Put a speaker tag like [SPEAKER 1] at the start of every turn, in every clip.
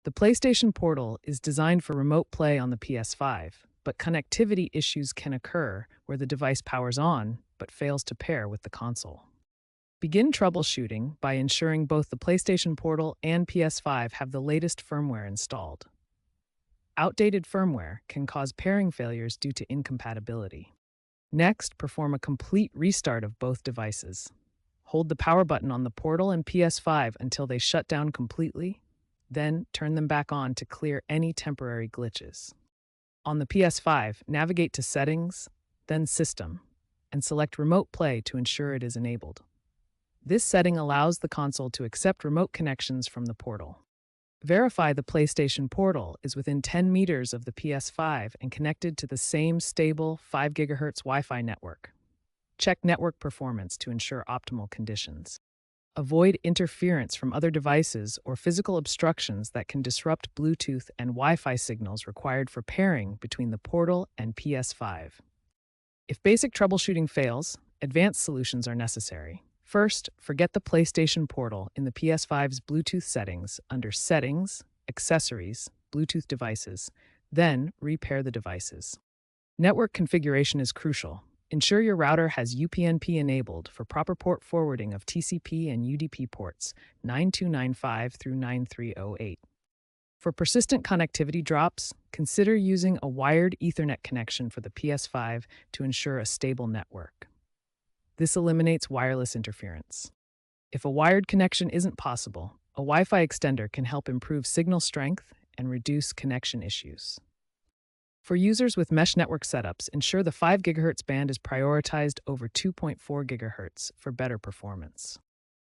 [SPEAKER 1] The PlayStation Portal is designed for remote play on the PS5, but connectivity issues can occur where the device powers on but fails to pair with the console. Begin troubleshooting by ensuring both the PlayStation Portal and PS5 have the latest firmware installed. Outdated firmware can cause pairing failures due to incompatibility. Next, perform a complete restart of both devices. Hold the power button on the Portal and PS5 until they shut down completely, then turn them back on to clear any temporary glitches. On the PS5, navigate to Settings, then System, and select Remote Play to ensure it is enabled. This setting allows the console to accept remote connections from the Portal. Verify the PlayStation Portal is within 10 meters of the PS5 and connected to the same stable 5 GHz Wi-Fi network. Check network performance to ensure optimal conditions. Avoid interference from other devices or physical obstructions that can disrupt Bluetooth and Wi-Fi signals required for pairing between the Portal and PS5. If basic troubleshooting fails, advanced solutions are necessary. First, forget the PlayStation Portal in the PS5's Bluetooth settings under Settings, Accessories, Bluetooth Devices, then repair the devices. Network configuration is crucial. Ensure your router has UPnP enabled for proper port forwarding of TCP and UDP ports 9295 through 9308. For persistent connectivity drops, consider using a wired Ethernet connection for the PS5 to ensure a stable network. This eliminates wireless interference. If a wired connection isn't possible, a Wi-Fi extender can help improve signal strength and reduce connection issues. For users with mesh network setups, ensure the 5 GHz band is prioritized over 2.4 GHz for better performance.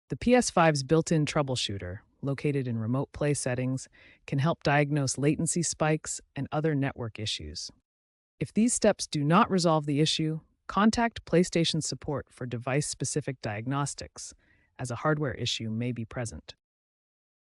[SPEAKER 1] The PS5's built-in troubleshooter, located in Remote Play settings, can help diagnose latency spikes and other network issues. If these steps do not resolve the issue, contact PlayStation support for device-specific diagnostics, as a hardware issue may be present.